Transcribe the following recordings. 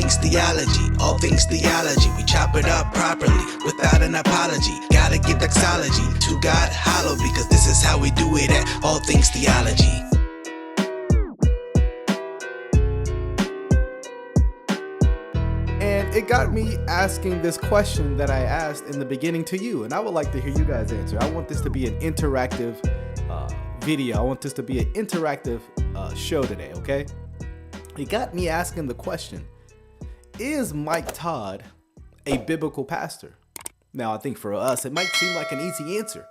things theology, all things theology. We chop it up properly without an apology. Gotta get doxology to God hollow, because this is how we do it at All Things Theology. And it got me asking this question that I asked in the beginning to you, and I would like to hear you guys answer. I want this to be an interactive video. I want this to be an interactive show today, okay? It got me asking the question, is Mike Todd a biblical pastor? Now, I think for us, it might seem like an easy answer,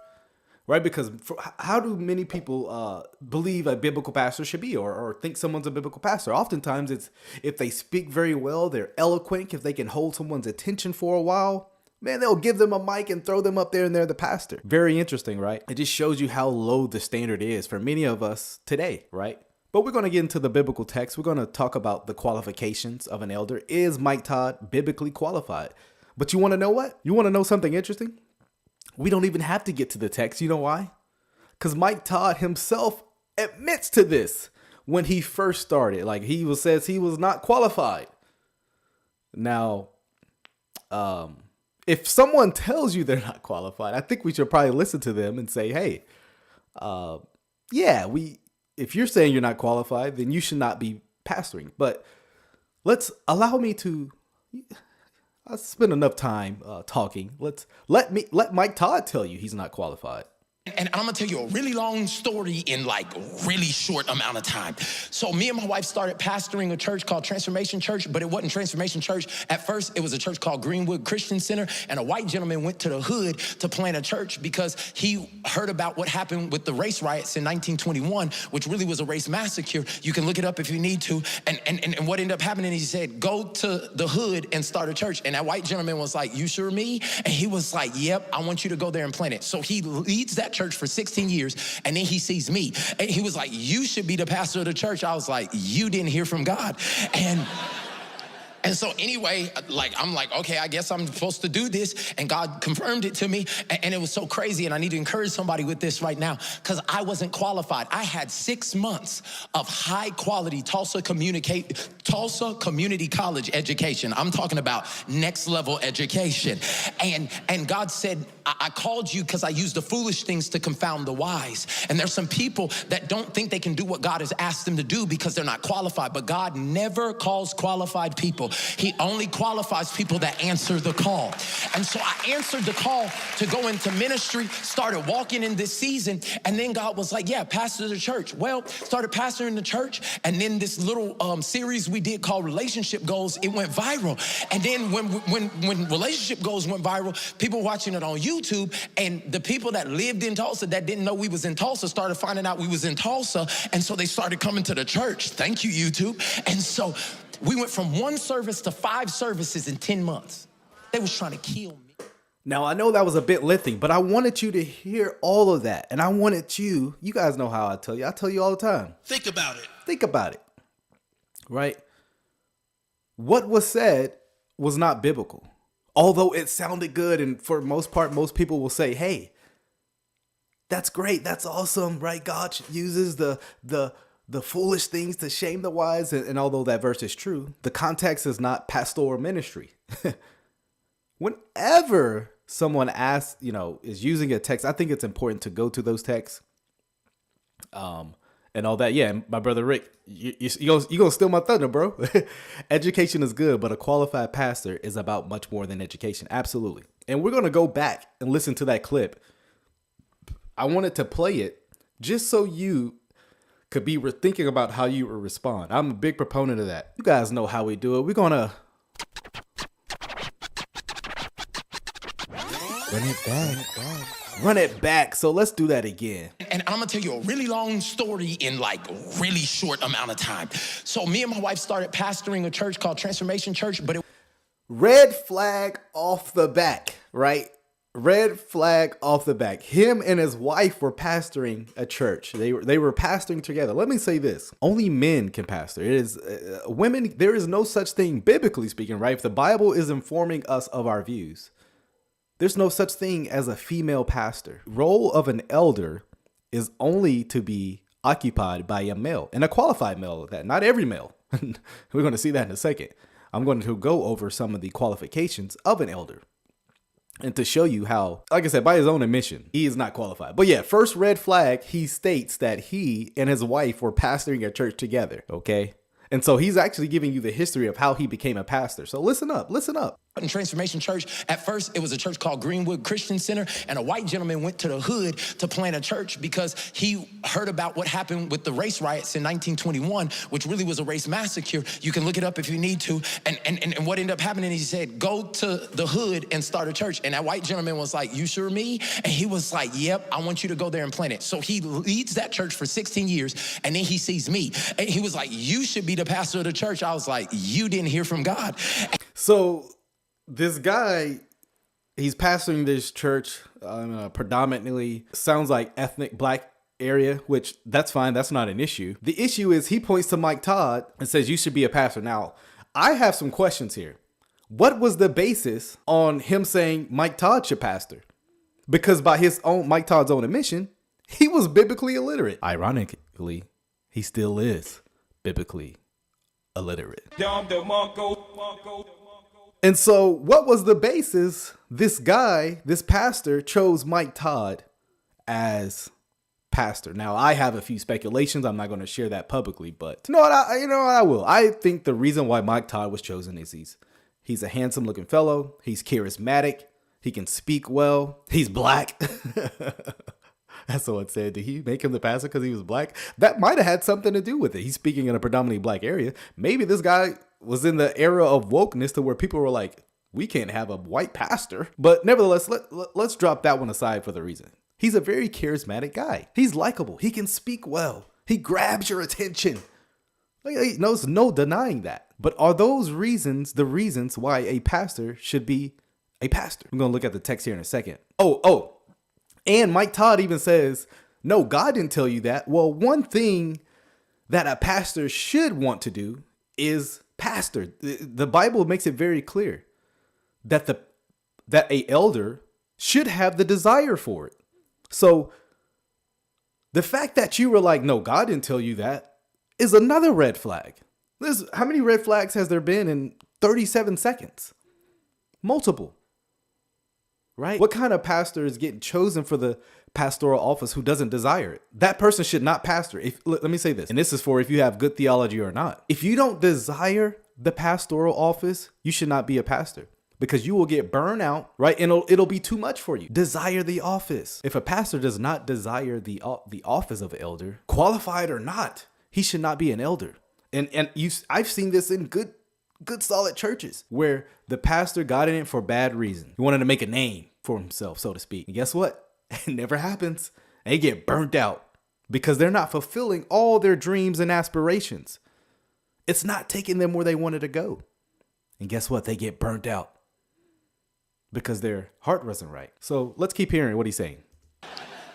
right? Because how do many people believe a biblical pastor should be, or think someone's a biblical pastor? Oftentimes, it's if they speak very well, they're eloquent, if they can hold someone's attention for a while, man, they'll give them a mic and throw them up there and they're the pastor. Very interesting, right? It just shows you how low the standard is for many of us today, right? But we're going to get into the biblical text. We're going to talk about the qualifications of an elder. Is Mike Todd biblically qualified? But you want to know what? You want to know something interesting? We don't even have to get to the text. You know why? Because Mike Todd himself admits to this when he first started. Like says he was not qualified. Now, if someone tells you they're not qualified, I think we should probably listen to them and say, hey, if you're saying you're not qualified, then you should not be pastoring. But allow me to, I spent enough time talking. Let Mike Todd tell you he's not qualified. And I'm gonna tell you a really long story in like a really short amount of time. So me and my wife started pastoring a church called Transformation Church, but it wasn't Transformation Church. At first, it was a church called Greenwood Christian Center, and a white gentleman went to the hood to plant a church because he heard about what happened with the race riots in 1921, which really was a race massacre. You can look it up if you need to. And what ended up happening, he said, go to the hood and start a church. And that white gentleman was like, you sure me? And he was like, yep, I want you to go there and plant it. So he leads that church for 16 years, and then he sees me, and he was like, you should be the pastor of the church. I was like, you didn't hear from God. And so anyway, I'm like, okay, I guess I'm supposed to do this. And God confirmed it to me. And it was so crazy. And I need to encourage somebody with this right now, because I wasn't qualified. I had 6 months of high quality Tulsa Community College education. I'm talking about next level education. And God said, I called you because I use the foolish things to confound the wise. And there's some people that don't think they can do what God has asked them to do because they're not qualified. But God never calls qualified people. He only qualifies people that answer the call. And so I answered the call to go into ministry, started walking in this season, and then God was like, yeah, pastor the church. Well, started pastoring the church, and then this little series we did called Relationship Goals, it went viral. And then when Relationship Goals went viral, people watching it on YouTube, and the people that lived in Tulsa that didn't know we was in Tulsa started finding out we was in Tulsa, and so they started coming to the church. Thank you, YouTube. And so we went from 1 service to 5 services in 10 months. They was trying to kill me. Now, I know that was a bit lengthy, but I wanted you to hear all of that. And I wanted you guys know how I tell you all the time. Think about it. Right? What was said was not biblical. Although it sounded good, and for the most part, most people will say, hey, that's great, that's awesome, right? God uses the foolish things to shame the wise. And although that verse is true, the context is not pastoral ministry. Whenever someone asks, is using a text, I think it's important to go to those texts. And all that. Yeah, my brother Rick, you gonna steal my thunder, bro. Education is good, but a qualified pastor is about much more than education. Absolutely. And we're gonna go back and listen to that clip. I wanted to play it just so you could be thinking about how you would respond. I'm a big proponent of that. You guys know how we do it. We're gonna run it back. So let's do that again. And I'm gonna tell you a really long story in like a really short amount of time. So me and my wife started pastoring a church called Transformation Church, but red flag off the back, right? Red flag off the back. Him and his wife were pastoring a church. They were pastoring together. Let me say this. Only men can pastor. It is women. There is no such thing, biblically speaking, right? If the Bible is informing us of our views, there's no such thing as a female pastor. Role of an elder is only to be occupied by a male, and a qualified male at that. Not every male. We're going to see that in a second. I'm going to go over some of the qualifications of an elder. And to show you how, like I said, by his own admission, he is not qualified. But yeah, first red flag, he states that he and his wife were pastoring a church together, okay? And so he's actually giving you the history of how he became a pastor. So listen up, listen up. In Transformation Church, at first, it was a church called Greenwood Christian Center, and a white gentleman went to the hood to plant a church because he heard about what happened with the race riots in 1921, which really was a race massacre. You can look it up if you need to. And what ended up happening, he said, go to the hood and start a church. And that white gentleman was like, you sure me? And he was like, yep, I want you to go there and plant it. So he leads that church for 16 years, and then he sees me. And he was like, you should be the pastor of the church. I was like, you didn't hear from God. So this guy, he's pastoring this church, predominantly sounds like ethnic black area, which that's fine. That's not an issue. The issue is he points to Mike Todd and says, you should be a pastor. Now, I have some questions here. What was the basis on him saying Mike Todd should pastor? Because by Mike Todd's own admission, he was biblically illiterate. Ironically, he still is biblically illiterate. And so what was the basis this pastor chose Mike Todd as pastor? Now, I have a few speculations. I'm not going to share that publicly, but I will. I think the reason why Mike Todd was chosen is he's a handsome looking fellow. He's charismatic. He can speak well. He's black. That's what it said. Did he make him the pastor because he was black? That might have had something to do with it. He's speaking in a predominantly black area. Maybe this guy was in the era of wokeness to where people were like, we can't have a white pastor. But nevertheless, let's drop that one aside for the reason. He's a very charismatic guy. He's likable. He can speak well. He grabs your attention. There's no denying that. But are those reasons the reasons why a pastor should be a pastor? I'm going to look at the text here in a second. And Mike Todd even says, no, God didn't tell you that. Well, one thing that a pastor should want to do is pastor. The Bible makes it very clear that a elder should have the desire for it. So the fact that you were like, no, God didn't tell you that is another red flag. How many red flags has there been in 37 seconds? Multiple. Right? What kind of pastor is getting chosen for the pastoral office who doesn't desire it? That person should not pastor. Let me say this, and this is for if you have good theology or not. If you don't desire the pastoral office, you should not be a pastor because you will get burned out, right? And it'll be too much for you. Desire the office. If a pastor does not desire the office of elder, qualified or not, he should not be an elder. And I've seen this in good solid churches where the pastor got in it for bad reason. He wanted to make a name for himself, so to speak. And guess what? It never happens. They get burnt out because they're not fulfilling all their dreams and aspirations. It's not taking them where they wanted to go. And guess what? They get burnt out because their heart wasn't right. So let's keep hearing what he's saying.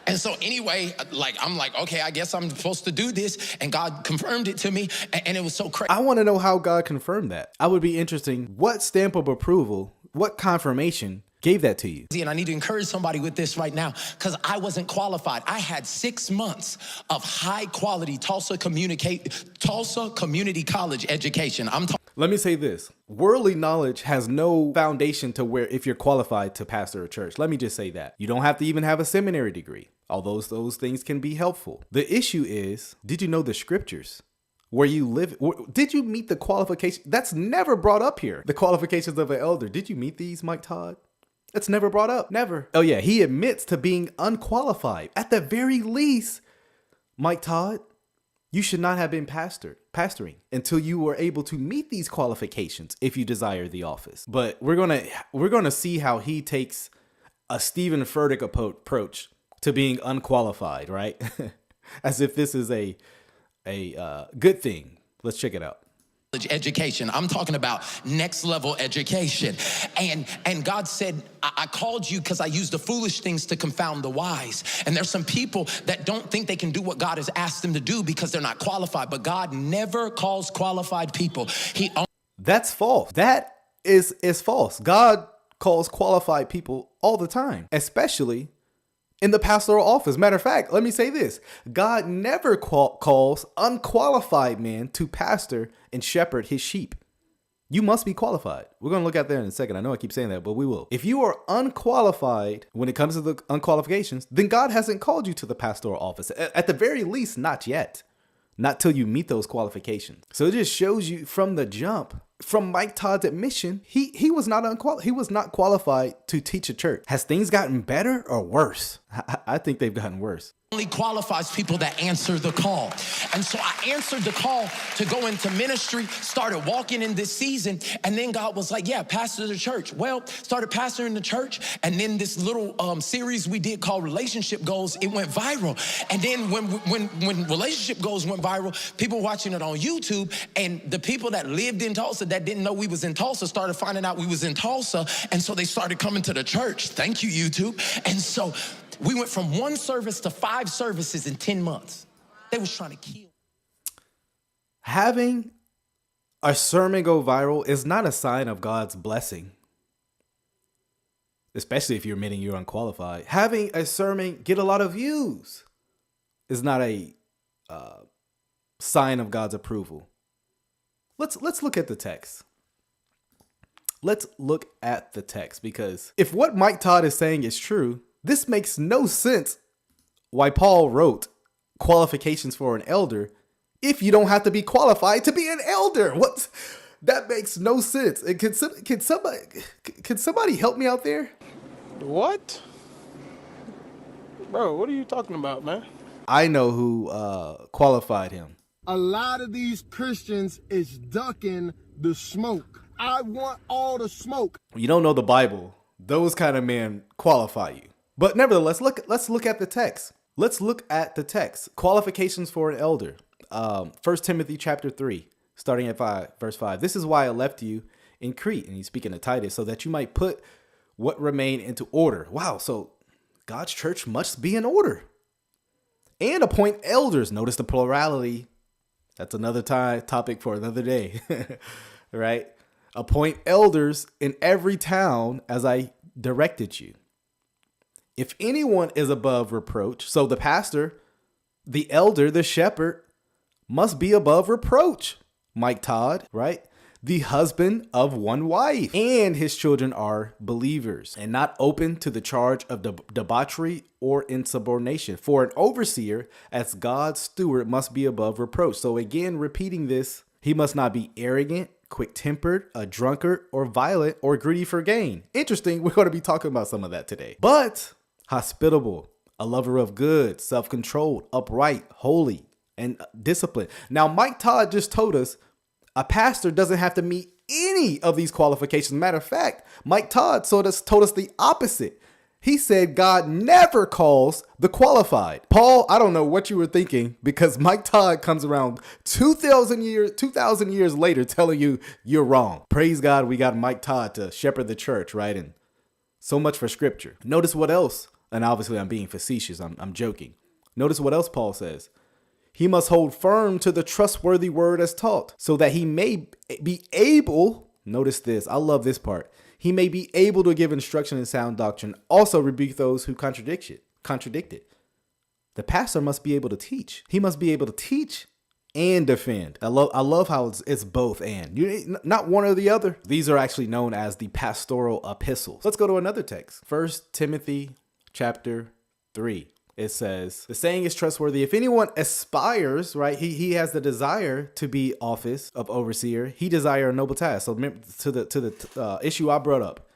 And so anyway, I'm like, okay, I guess I'm supposed to do this. And God confirmed it to me. And it was so crazy. I want to know how God confirmed that. I would be interesting. What stamp of approval, what confirmation gave that to you? And I need to encourage somebody with this right now because I wasn't qualified. I had 6 months of high quality Tulsa Community College education. Let me say this. Worldly knowledge has no foundation to where if you're qualified to pastor a church. Let me just say that. You don't have to even have a seminary degree, although those things can be helpful. The issue is, did you know the scriptures? Where you live? Did you meet the qualifications? That's never brought up here. The qualifications of an elder. Did you meet these, Mike Todd? It's never brought up. Never. Oh yeah, he admits to being unqualified. At the very least, Mike Todd, you should not have been pastoring until you were able to meet these qualifications if you desire the office. But we're gonna see how he takes a Stephen Furtick approach to being unqualified, right? As if this is a good thing. Let's check it out. Education. I'm talking about next level education. And God said, I called you because I use the foolish things to confound the wise. And there's some people that don't think they can do what God has asked them to do because they're not qualified. But God never calls qualified people. That's false. That is false. God calls qualified people all the time, especially in the pastoral office. Matter of fact, let me say this. God never calls unqualified men to pastor and shepherd his sheep. You must be qualified. We're going to look at that in a second. I know I keep saying that, but we will. If you are unqualified when it comes to the unqualifications, then God hasn't called you to the pastoral office. At the very least, not yet. Not till you meet those qualifications. So it just shows you from the jump, from Mike Todd's admission, he was not qualified to teach a church. Has things gotten better or worse? I think they've gotten worse. Only qualifies people that answer the call. And so I answered the call to go into ministry, started walking in this season, and then God was like, yeah, pastor the church. Well, started pastoring the church, and then this little series we did called Relationship Goals, it went viral. And then when Relationship Goals went viral, people watching it on YouTube, and the people that lived in Tulsa that didn't know we was in Tulsa started finding out we was in Tulsa, and so they started coming to the church. Thank you, YouTube. And so we went from 1 service to 5 services in 10 months. They was trying to kill. Having a sermon go viral is not a sign of God's blessing, especially if you're admitting you're unqualified. Having a sermon get a lot of views is not a sign of God's approval. Let's look at the text. Let's look at the text, because if what Mike Todd is saying is true, this makes no sense why Paul wrote qualifications for an elder if you don't have to be qualified to be an elder. That makes no sense. And can somebody help me out there? What? Bro, what are you talking about, man? I know who qualified him. A lot of these Christians is ducking the smoke. I want all the smoke. You don't know the Bible. Those kind of men qualify you. But nevertheless, let's look at the text. Let's look at the text. Qualifications for an elder. 1 Timothy chapter 3, starting at verse 5. This is why I left you in Crete, and he's speaking to Titus, so that you might put what remain into order. Wow, so God's church must be in order. And appoint elders. Notice the plurality. That's another topic for another day. Right? Appoint elders in every town as I directed you. If anyone is above reproach, so the pastor, the elder, the shepherd must be above reproach. Mike Todd, right? The husband of one wife, and his children are believers and not open to the charge of debauchery or insubordination. For an overseer, as God's steward, must be above reproach. So again, repeating this, he must not be arrogant, quick-tempered, a drunkard, or violent, or greedy for gain. Interesting, we're going to be talking about some of that today. But hospitable, a lover of good, self-controlled, upright, holy, and disciplined. Now, Mike Todd just told us a pastor doesn't have to meet any of these qualifications. Matter of fact, Mike Todd told us the opposite. He said God never calls the qualified. Paul, I don't know what you were thinking, because Mike Todd comes around 2,000 years later telling you you're wrong. Praise God, we got Mike Todd to shepherd the church, right? And so much for scripture. Notice what else, and obviously I'm being facetious, I'm joking. Notice what else Paul says. He must hold firm to the trustworthy word as taught, so that he may be able, notice this, I love this part, he may be able to give instruction in sound doctrine, also rebuke those who contradict it. The pastor must be able to teach. He must be able to teach and defend. I love how it's both and. Not one or the other. These are actually known as the pastoral epistles. Let's go to another text. 1 Timothy chapter 3. It says, the saying is trustworthy. If anyone aspires, right, he has the desire to be office of overseer. He desire a noble task. So remember, to the issue I brought up,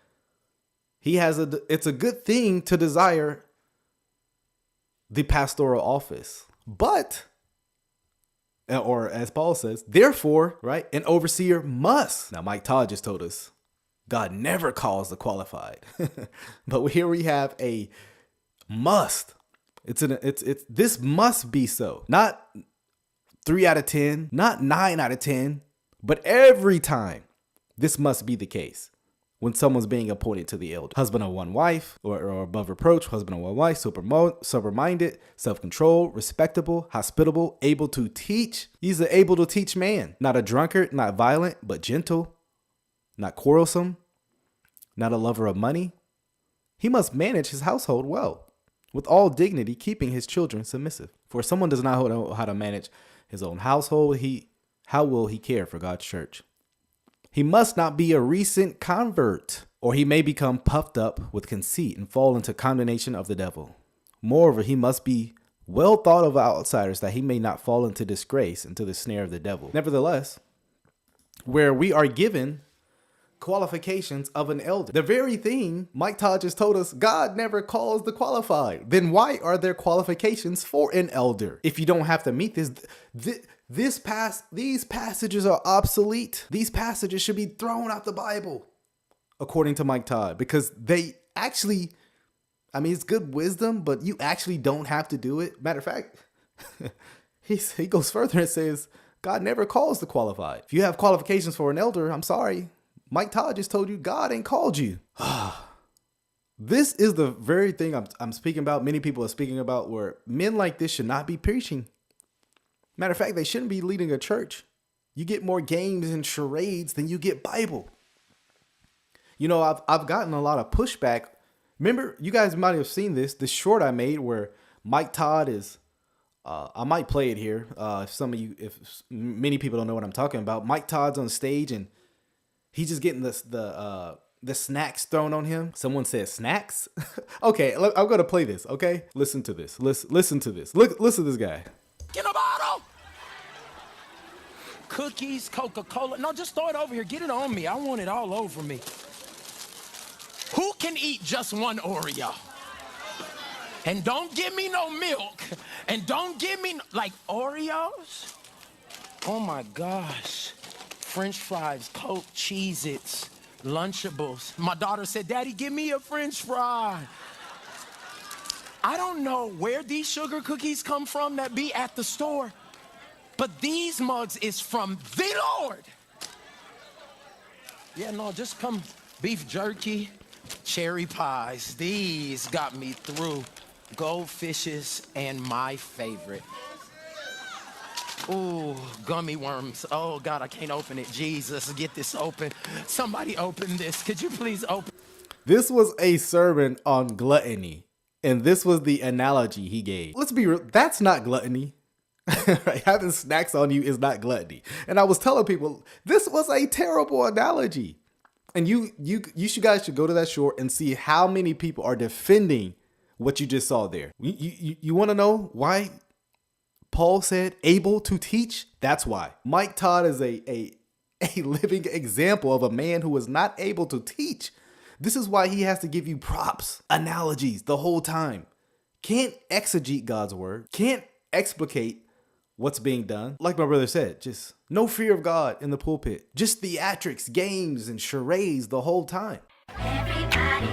it's a good thing to desire the pastoral office, but, or as Paul says, therefore, right, an overseer must. Now, Mike Todd just told us God never calls the qualified, but here we have a must. This must be so. Not 3 out of 10, not 9 out of 10, but every time this must be the case when someone's being appointed to the elder. Husband of one wife, or above reproach, husband of one wife, sober-minded, self-controlled, respectable, hospitable, able to teach. He's an able to teach man, not a drunkard, not violent, but gentle, not quarrelsome, not a lover of money. He must manage his household well, with all dignity, keeping his children submissive. For if someone does not know how to manage his own household, how will he care for God's church? He must not be a recent convert, or he may become puffed up with conceit and fall into condemnation of the devil. Moreover, he must be well thought of outsiders, that he may not fall into disgrace, into the snare of the devil. Nevertheless, where we are given qualifications of an elder, the very thing Mike Todd just told us, God never calls the qualified. Then why are there qualifications for an elder? If you don't have to meet this, these passages are obsolete. These passages should be thrown out the Bible, according to Mike Todd, because they actually, I mean, it's good wisdom, but you actually don't have to do it. Matter of fact, he goes further and says, God never calls the qualified. If you have qualifications for an elder, I'm sorry, Mike Todd just told you God ain't called you. This is the very thing I'm speaking about. Many people are speaking about, where men like this should not be preaching. Matter of fact, they shouldn't be leading a church. You get more games and charades than you get Bible. You know, I've gotten a lot of pushback. Remember, you guys might have seen this short I made where Mike Todd is, I might play it here. If many people don't know what I'm talking about, Mike Todd's on stage and he's just getting the snacks thrown on him. Someone said snacks. Okay, I'm gonna play this. Okay, listen to this. Listen to this. Listen to this guy. Get a bottle. Cookies, Coca-Cola. No, just throw it over here. Get it on me. I want it all over me. Who can eat just one Oreo? And don't give me no milk. And don't give me, like, Oreos? Oh, my gosh. French fries, Coke, Cheez-Its, Lunchables. My daughter said, Daddy, give me a French fry. I don't know where these sugar cookies come from that be at the store, but these mugs is from the Lord. Yeah, no, just come beef jerky, cherry pies. These got me through. Goldfishes and my favorite. Ooh, gummy worms. Oh, God, I can't open it. Jesus, get this open. Somebody open this. Could you please open? This was a sermon on gluttony, and this was the analogy he gave. Let's be real, that's not gluttony. Right? Having snacks on you is not gluttony. And I was telling people, this was a terrible analogy. And you guys should go to that short and see how many people are defending what you just saw there. You want to know why Paul said able to teach? That's why. Mike Todd is a living example of a man who is not able to teach. This is why he has to give you props, analogies the whole time. Can't exegete God's word. Can't explicate what's being done. Like my brother said, just no fear of God in the pulpit. Just theatrics, games, and charades the whole time. Everybody